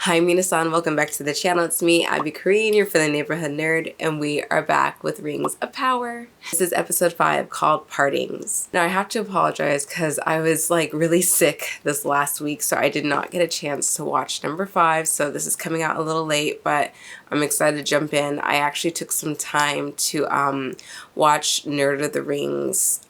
Hi Minasan, welcome back to the channel. It's me, Abby Korean, your Philly neighborhood nerd, and we are back with Rings of Power. This is episode 5 called Partings. Now I have to apologize because I was like really sick this last week, so I did not get a chance to watch number 5, so this is coming out a little late, but I'm excited to jump in. I actually took some time to watch Nerd of the Rings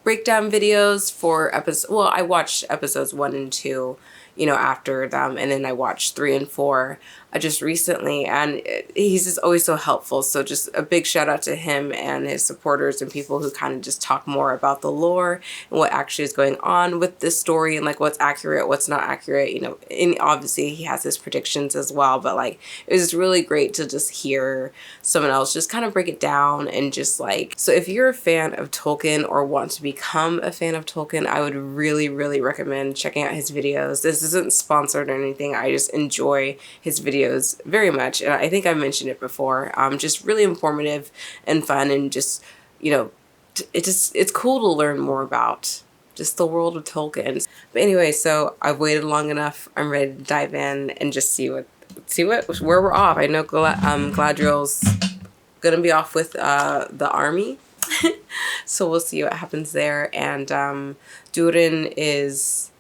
breakdown videos for episodes. Well, I watched episodes 1 and 2, you know, after them, and then I watched 3 and 4 just recently, and he's just always so helpful. So just a big shout out to him and his supporters and people who kind of just talk more about the lore and what actually is going on with this story and like what's accurate, what's not accurate, you know. And obviously he has his predictions as well, but like it was really great to just hear someone else just kind of break it down. And just like, so if you're a fan of Tolkien or want to become a fan of Tolkien, I would really recommend checking out his videos. This isn't sponsored or anything, I just enjoy his videos very much, and I think I mentioned it before. Just really informative and fun, and just, you know, it's cool to learn more about just the world of Tolkien. But anyway, so I've waited long enough. I'm ready to dive in and just see where we're off. I know Galadriel's gonna be off with the army, so we'll see what happens there. And Durin is,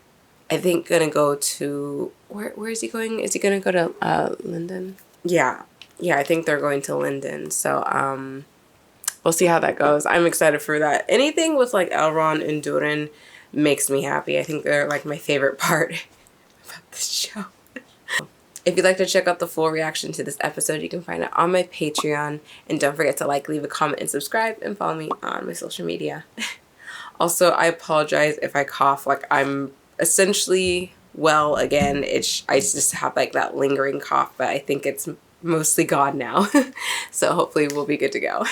I think, gonna go to where is he going? Is he gonna go to London? Yeah, I think they're going to London. So we'll see how that goes. I'm excited for that. Anything with like Elrond and Durin makes me happy. I think they're like my favorite part about this show. If you'd like to check out the full reaction to this episode, you can find it on my Patreon. And don't forget to like, leave a comment, and subscribe, and follow me on my social media. Also, I apologize if I cough. Like, I'm essentially well again. I just have like that lingering cough, but I think it's mostly gone now. So hopefully we'll be good to go.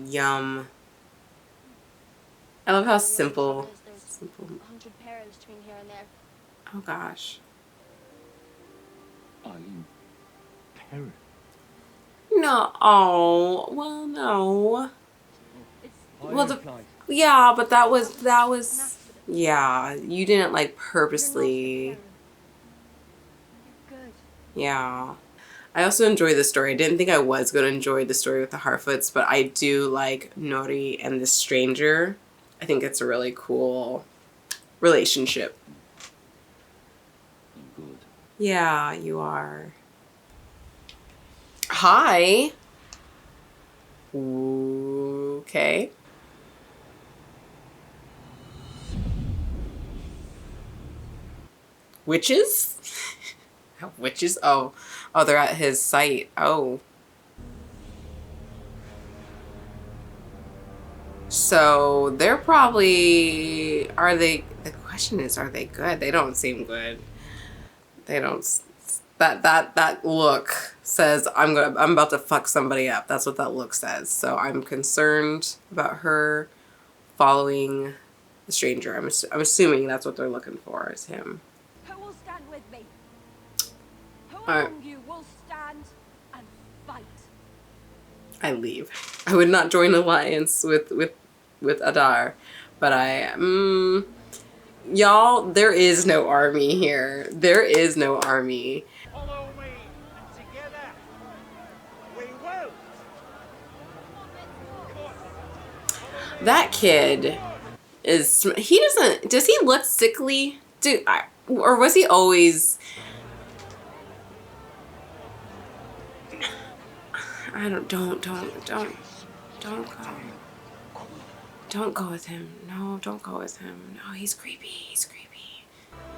Yum. I love how simple. 100 pairs between here and there. Oh gosh. Are you parent? No. Oh, well, no. Well, yeah, but that was, yeah, you didn't like purposely. Yeah. I also enjoy the story. I didn't think I was going to enjoy the story with the Harfoots, but I do like Nori and the stranger. I think it's a really cool relationship. I'm good. Yeah, you are. Hi. Okay. Witches? Witches? Oh, they're at his site. Oh. So they're probably, the question is, are they good? They don't seem good. They don't, that look says I'm about to fuck somebody up. That's what that look says. So I'm concerned about her following the stranger. I'm assuming that's what they're looking for, is him. Who will stand with me? Who Alright. among you will stand and fight? I leave. I would not join alliance with Adar, but y'all, there is no army here. There is no army. Follow me, and together we will. That kid is, does he look sickly? Or was he always, I don't go. Don't go with him. No, don't go with him. No, he's creepy. He's creepy.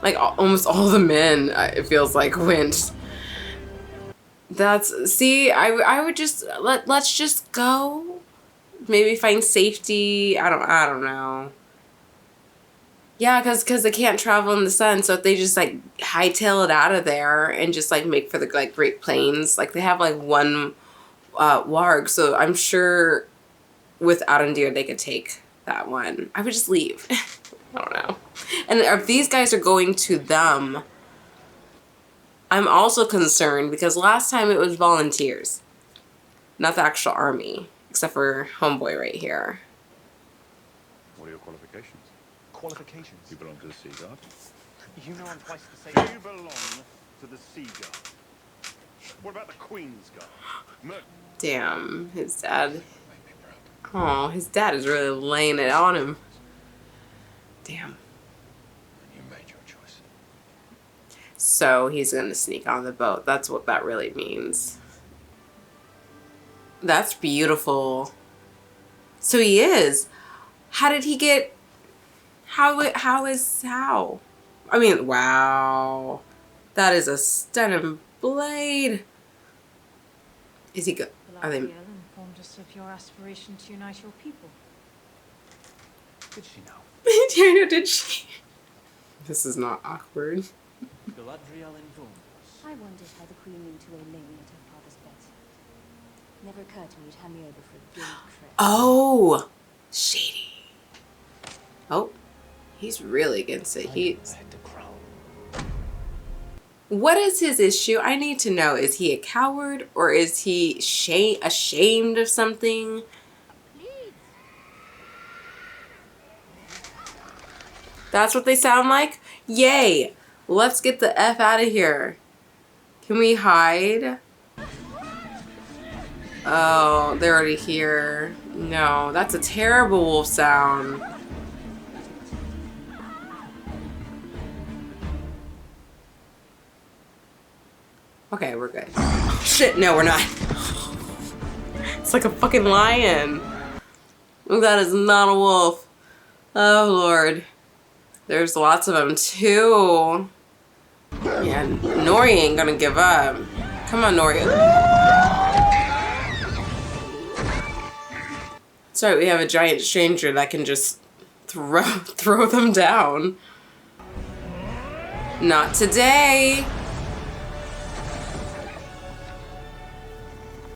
Like almost all the men, it feels like, went. See, I would just, let's just go. Maybe find safety. I don't know. Yeah, because they can't travel in the sun, so if they just like hightail it out of there and just like make for the like Great Plains, like they have like one warg, so I'm sure with Arondir they could take that one. I would just leave. I don't know. And if these guys are going to them, I'm also concerned because last time it was volunteers, not the actual army, except for homeboy right here. What are your qualifications? Qualifications? You belong to the Sea Guard? You know I'm twice the same. You belong to the Sea Guard. What about the Queen's Guard? Damn, his dad. Oh, his dad is really laying it on him. Damn. You made your choice. So he's gonna sneak on the boat. That's what that really means. That's beautiful. So he is. How did he get... How? I mean, wow. That is a stunning blade. Is he good? Are they... Galadriel informed us of your aspiration to unite your people. Did she know? Daniel, did she? This is not awkward. Galadriel informed us. I wondered how the Queen knew to lay Mary at her father's bedside. Never occurred to me you'd hand me over for a guild crest. Oh, shady. Oh, he's really against it. He's... What is his issue? I need to know. Is he a coward or is he ashamed of something? Please. That's what they sound like? Yay! Let's get the F out of here. Can we hide? Oh, they're already here. No, that's a terrible wolf sound. Okay, we're good. Oh, shit, no, we're not. It's like a fucking lion. That is not a wolf. Oh, Lord. There's lots of them, too. Yeah, Nori ain't gonna give up. Come on, Nori. Sorry, we have a giant stranger that can just throw them down. Not today.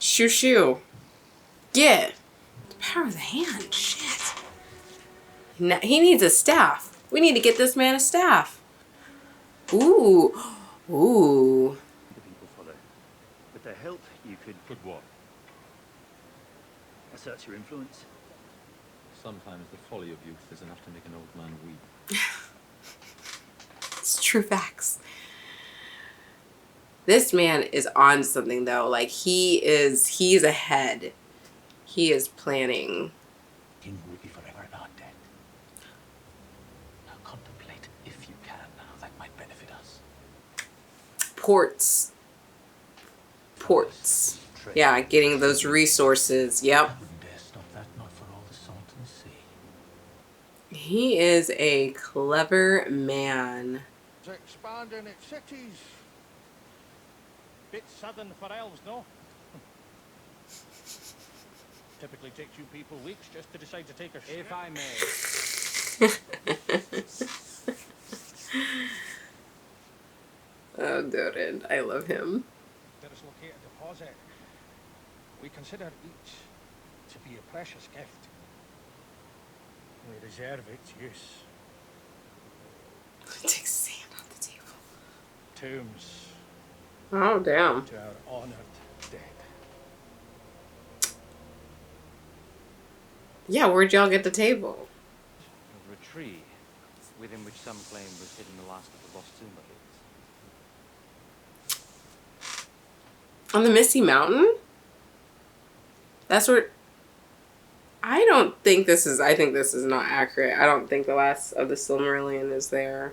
Shoo shoo. Yeah. The power of the hand. Shit. He needs a staff. We need to get this man a staff. Ooh. Ooh. The people follow. With their help, you could... Could what? assert your influence. Sometimes the folly of youth is enough to make an old man weep. It's true facts. This man is on something though. Like he's ahead. He is planning. King will be forever not dead. Now contemplate, if you can, how that might benefit us. Ports. Yeah, getting those resources. Yep. I wouldn't dare stop that, not for all the salt in the sea. He is a clever man. It's expanding its cities. Bit sudden for elves, no? Typically takes you people weeks just to decide to take a ship. If I may. Oh, Durin. I love him. Let us locate a deposit. We consider each to be a precious gift. We reserve its use. Take sand on the table. Tombs Oh, damn. to our honoured dead. Yeah, where'd y'all get the table? Over a tree, within which some claim was hidden the last of the lost Silmarils. On the Misty Mountain? That's where... I think this is not accurate. I don't think the last of the Silmarillion is there.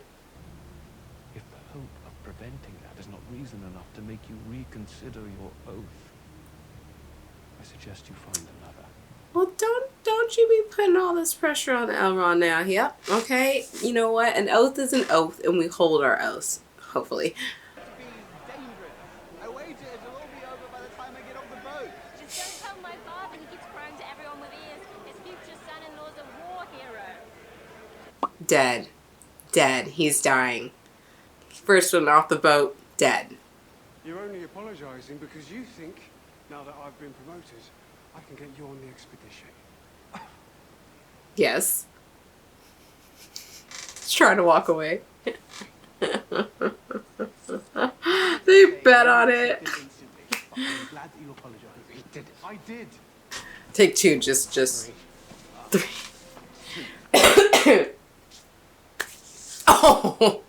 If the hope of preventing that is not reason enough to make you reconsider your oath, I suggest you find another. Well, don't you be putting all this pressure on Elrond now. Yep, okay. You know what? An oath is an oath, and we hold our oaths. Hopefully. I waited. It'll all be over by the time I get off the boat. Just don't tell my father he keeps crying to everyone with ears. His future son-in-law's a war hero. Dead. Dead. He's dying. First one off the boat, dead. You're only apologising because you think, now that I've been promoted, I can get you on the expedition. Yes. He's trying to walk away. They bet on it. I'm glad that you apologise. He did it. I did. Take two, just three. Oh!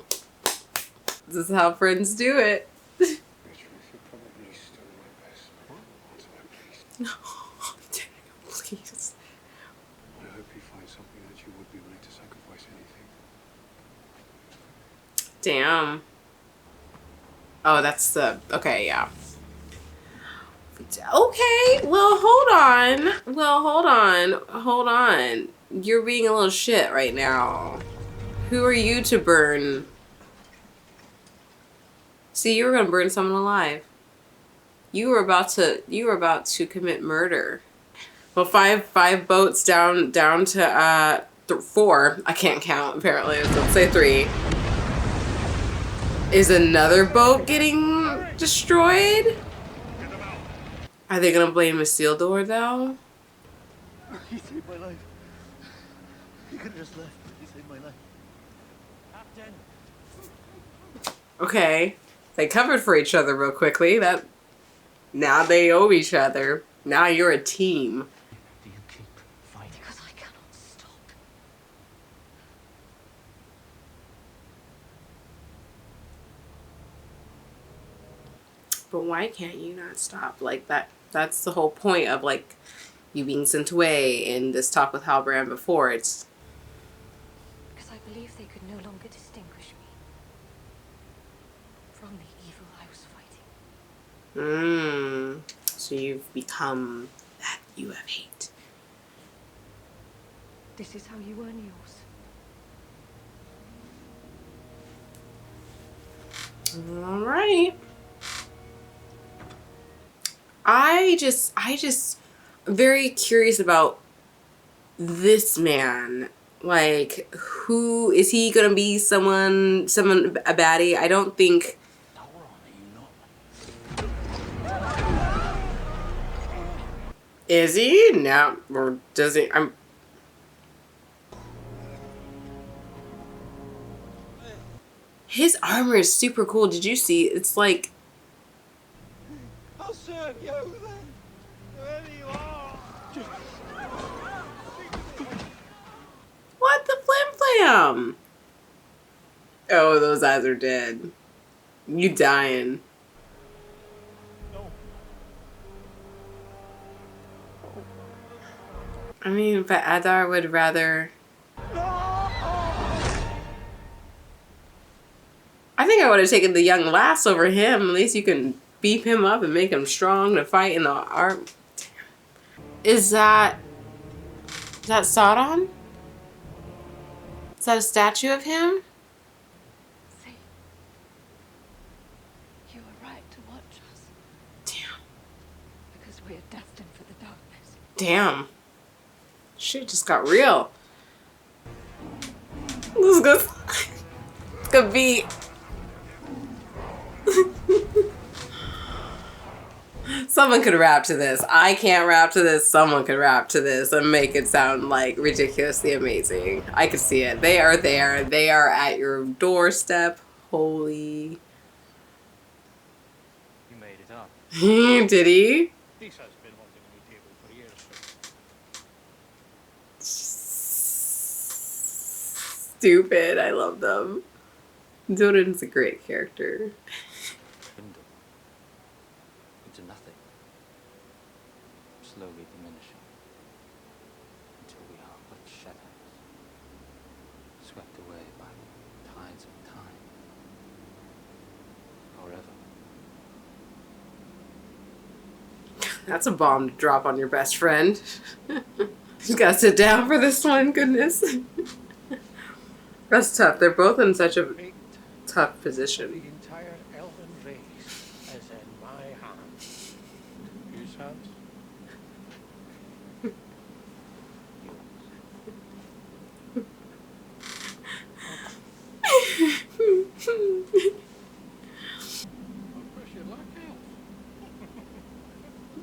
This is how friends do it. Beatrice, you're probably still my best. Answer that, please. No, Daniel, please. I hope you find something that you would be willing to sacrifice anything. Damn. Oh, that's the... Okay, yeah. Okay, well, hold on. Well, hold on. Hold on. You're being a little shit right now. Who are you to burn? See, you were gonna burn someone alive. You were about to commit murder. Well, five boats down to 4. I can't count apparently. Let's say 3. Is another boat getting destroyed? Are they gonna blame Isildur though? He saved my life. He could have just left, but he saved my life. Captain! Okay. They covered for each other real quickly. Now they owe each other. Now you're a team. Do you keep fighting? Because I cannot stop. But why can't you not stop? Like that's the whole point of like you being sent away in this talk with Halbrand before. It's Because I believe they could no longer distinguish me from the evil I was fighting. So you've become that you have hate. This is how you earn yours. All right. I just very curious about this man. Like, who is he gonna be? Someone, a baddie? I don't think. Is he? No, or does he? His armor is super cool. Did you see? It's like. I'll serve you then. Wherever you are. What the flim flam? Oh, those eyes are dead. You dying. I mean, but Adar would rather. I think I would have taken the young lass over him. At least you can beef him up and make him strong to fight in the arm. Is that Sauron? Is that a statue of him? See, you were right to watch us. Damn. Because we are destined for the darkness. Damn. Shit just got real. This is gonna be. Someone could rap to this. I can't rap to this. Someone could rap to this and make it sound like ridiculously amazing. I could see it. They are there. They are at your doorstep. Holy. You made it up. Did he? This has been wanting a new table for years. Stupid. I love them. Durin's a great character. Dwindle into nothing, slowly diminishing, until we are but shadows, swept away by tides of time, forever. That's a bomb to drop on your best friend. You gotta sit down for this one, goodness. That's tough. They're both in such a Fate tough of position. the entire elven race is in my hands. Whose hands? Of course you like elves.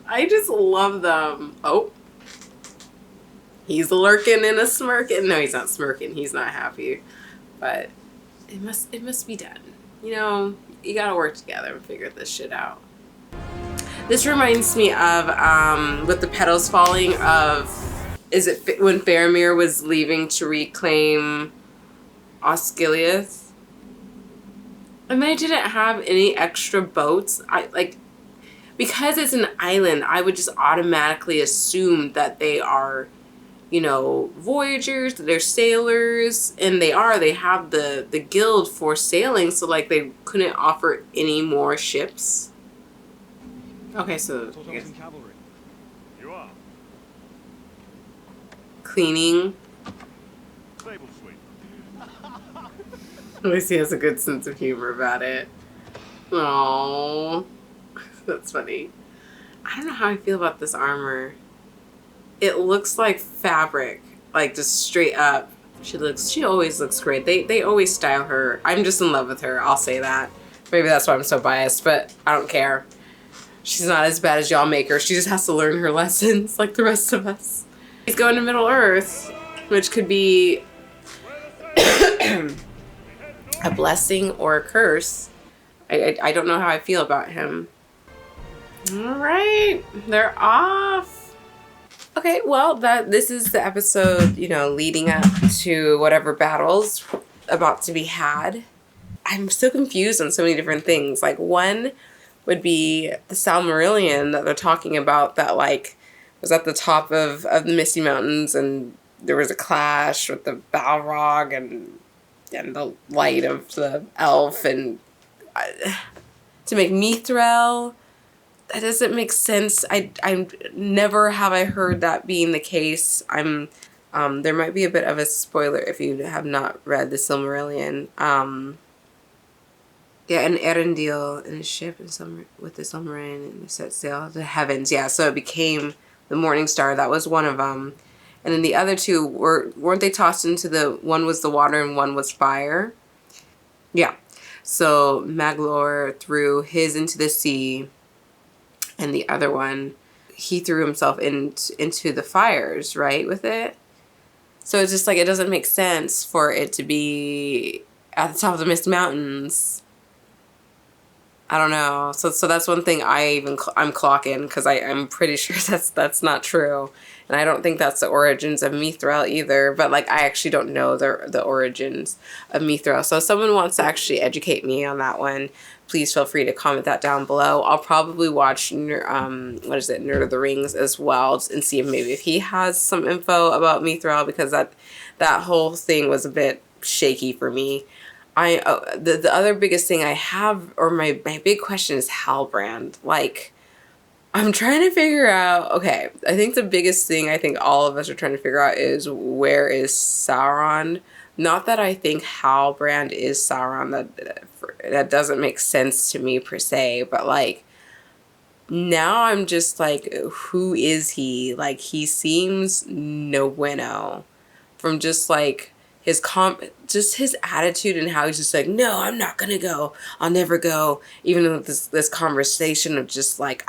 I just love them. Oh. He's lurking and a smirking. No, he's not smirking. He's not happy. But it must be done. You know, you gotta work together and figure this shit out. This reminds me of, with the petals falling, of, is it when Faramir was leaving to reclaim Osgiliath? And they didn't have any extra boats. Because it's an island, I would just automatically assume that they are, you know, voyagers, they're sailors, and they have the guild for sailing, so like they couldn't offer any more ships. Okay, so Thought I was in cavalry. You are. cleaning. Stable sweep. At least he has a good sense of humor about it. Aww. That's funny. I don't know how I feel about this armor. It looks like fabric. Like, just straight up. She always looks great. They always style her. I'm just in love with her. I'll say that. Maybe that's why I'm so biased, but I don't care. She's not as bad as y'all make her. She just has to learn her lessons like the rest of us. He's going to Middle Earth, which could be a blessing or a curse. I don't know how I feel about him. All right, they're off. Okay, well, this is the episode, you know, leading up to whatever battles about to be had. I'm so confused on so many different things. Like, one would be the Silmarillion that they're talking about that, like, was at the top of the Misty Mountains, and there was a clash with the Balrog and the light of the elf, and to make Mithril, that doesn't make sense. I never have I heard that being the case. There might be a bit of a spoiler if you have not read the Silmarillion. Yeah, and Arondir in his ship with the Silmarillion and set sail to the heavens. Yeah, so it became the Morning Star. That was one of them. And then the other two weren't they tossed into one was the water and one was fire? Yeah. So Maglor threw his into the sea, and the other one, he threw himself into the fires, right, with it? So it's just like, it doesn't make sense for it to be at the top of the Mist Mountains. I don't know. So that's one thing I'm clocking, because I'm pretty sure that's not true. And I don't think that's the origins of Mithril either. But like, I actually don't know the origins of Mithril. So if someone wants to actually educate me on that one, please feel free to comment that down below. I'll probably watch Nerd of the Rings as well, and see if he has some info about Mithril, because that whole thing was a bit shaky for me. The other biggest thing I have, or my big question, is Halbrand. Like, I'm trying to figure out, okay, I think the biggest thing I think all of us are trying to figure out is, where is Sauron? Not that I think Halbrand is Sauron, that doesn't make sense to me per se, but like, now I'm just like, who is he? Like, he seems no bueno from just like his attitude, and how he's just like, no, I'm not gonna go, I'll never go, even though this conversation of just like,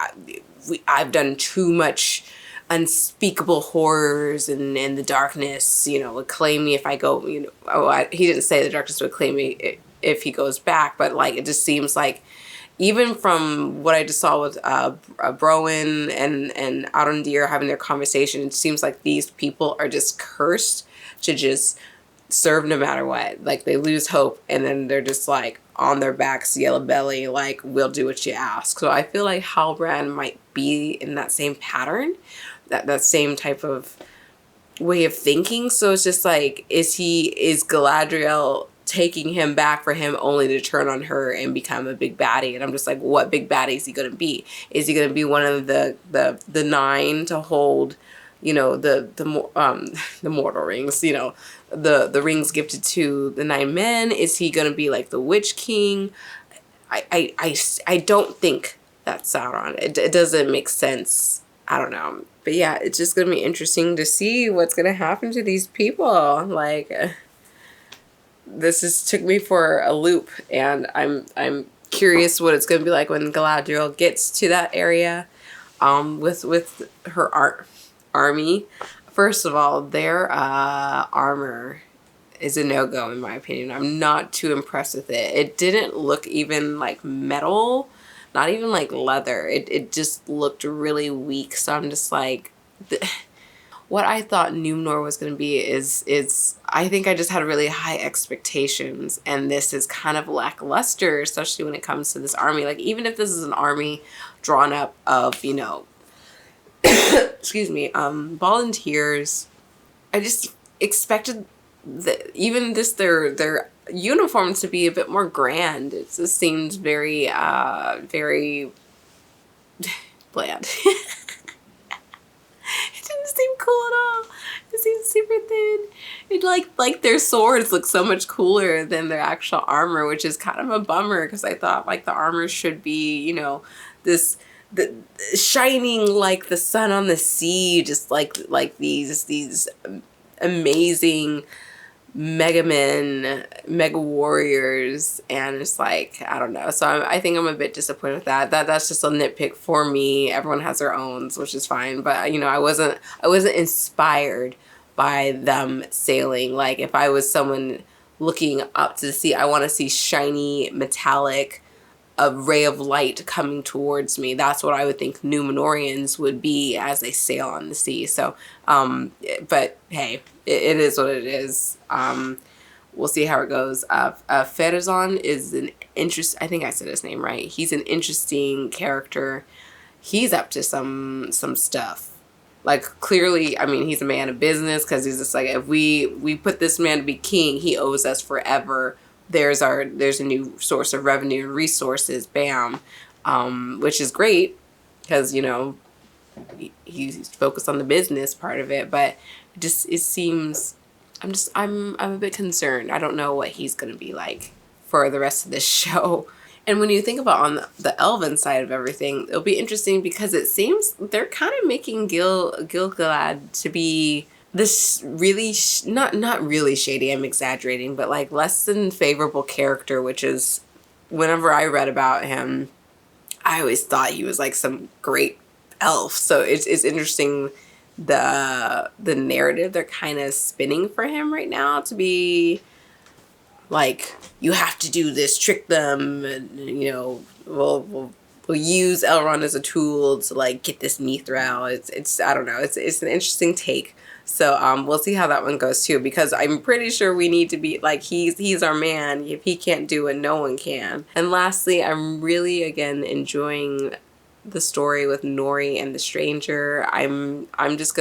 I've done too much unspeakable horrors and the darkness, you know, would claim me if I go, you know. He didn't say the darkness would claim me if he goes back, but like, it just seems like, even from what I just saw with Bronwyn and Arondir having their conversation, it seems like these people are just cursed to just serve no matter what. Like, they lose hope, and then they're just like on their backs, yellow belly, like, we'll do what you ask. So I feel like Halbrand might be in that same pattern, that same type of way of thinking. So it's just like, is Galadriel taking him back for him only to turn on her and become a big baddie? And I'm just like, what big baddie is he gonna be? Is he gonna be one of the 9 to hold, you know, the mortal rings, you know, the rings gifted to the 9 men? Is he gonna be like the Witch King? I don't think that's Sauron. It doesn't make sense. I don't know. But yeah, it's just gonna be interesting to see what's gonna happen to these people. Like, this just took me for a loop, and I'm curious what it's gonna be like when Galadriel gets to that area, with her army. First of all, their armor is a no-go in my opinion. I'm not too impressed with it. It didn't look even like metal, not even like leather. It just looked really weak. So I'm just like, what I thought Numenor was going to be is I think I just had really high expectations, and this is kind of lackluster, especially when it comes to this army. Like, even if this is an army drawn up of, you know, excuse me, volunteers, I just expected even this their uniforms to be a bit more grand. It just seems very very bland. It didn't seem cool at all. It seemed super thin. It like their swords look so much cooler than their actual armor, which is kind of a bummer, because I thought like the armor should be, you know, the shining like the sun on the sea, just like these amazing mega men, mega warriors, and it's like, I don't know. So I think I'm a bit disappointed with that. That's just a nitpick for me. Everyone has their own, which is fine. But you know, I wasn't inspired by them sailing. Like, if I was someone looking up to the sea, I want to see shiny, metallic, a ray of light coming towards me. That's what I would think Numenoreans would be as they sail on the sea. So, but hey, it is what it is. We'll see how it goes. Pharazôn is an I think I said his name right. He's an interesting character. He's up to some stuff. Like, clearly, I mean, he's a man of business, because he's just like, if we put this man to be king, he owes us forever. There's a new source of revenue and resources, bam, which is great, because, you know, he's focused on the business part of it. But it seems, I'm a bit concerned. I don't know what he's gonna be like for the rest of this show. And when you think about on the Elven side of everything, it'll be interesting, because it seems they're kind of making Gil-galad to be this really not really shady, I'm exaggerating, but like less than favorable character, which is, whenever I read about him, I always thought he was like some great elf. So it's interesting the narrative they're kind of spinning for him right now, to be like, you have to do this, trick them, and, you know, we'll use Elrond as a tool to like get this Mithril. It's I don't know, it's an interesting take. So we'll see how that one goes too, because I'm pretty sure we need to be like, he's our man. If he can't do it, no one can. And lastly, I'm really again enjoying the story with Nori and the stranger. I think I'm just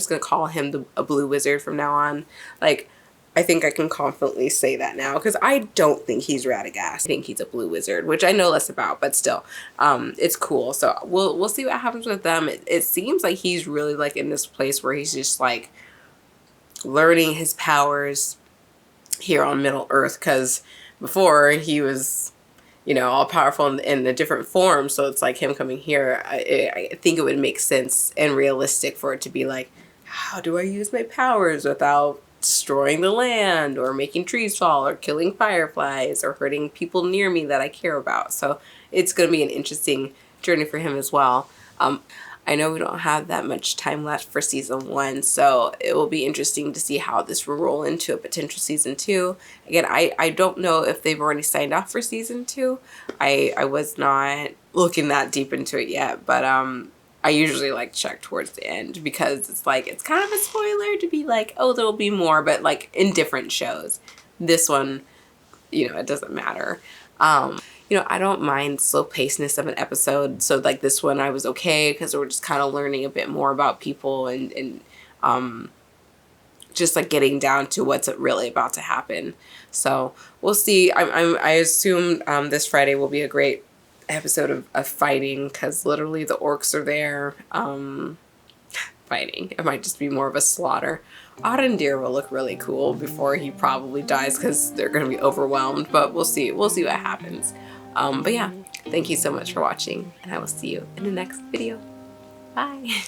gonna call him a blue wizard from now on. Like, I think I can confidently say that now, because I don't think he's Radagast. I think he's a blue wizard, which I know less about, but still, it's cool. So we'll see what happens with them. It seems like he's really like in this place where he's just like learning his powers here on Middle Earth, because before he was, you know, all powerful in a different form. So it's like him coming here. I think it would make sense and realistic for it to be like, how do I use my powers without destroying the land, or making trees fall, or killing fireflies, or hurting people near me that I care about? So it's going to be an interesting journey for him as well. I know we don't have that much time left for season 1, so it will be interesting to see how this will roll into a potential season 2. Again, I don't know if they've already signed off for season 2. I was not looking that deep into it yet, but I usually like check towards the end, because it's like, it's kind of a spoiler to be like, oh, there'll be more, but like in different shows. This one, you know, it doesn't matter. You know, I don't mind slow pacedness of an episode. So like this one, I was okay, because we're just kind of learning a bit more about people, and just like getting down to what's really about to happen. So we'll see. I assume this Friday will be a great episode of fighting, because literally the orcs are there fighting. It might just be more of a slaughter. Arondir will look really cool before he probably dies, because they're going to be overwhelmed, but we'll see what happens. But yeah, thank you so much for watching, and I will see you in the next video. Bye.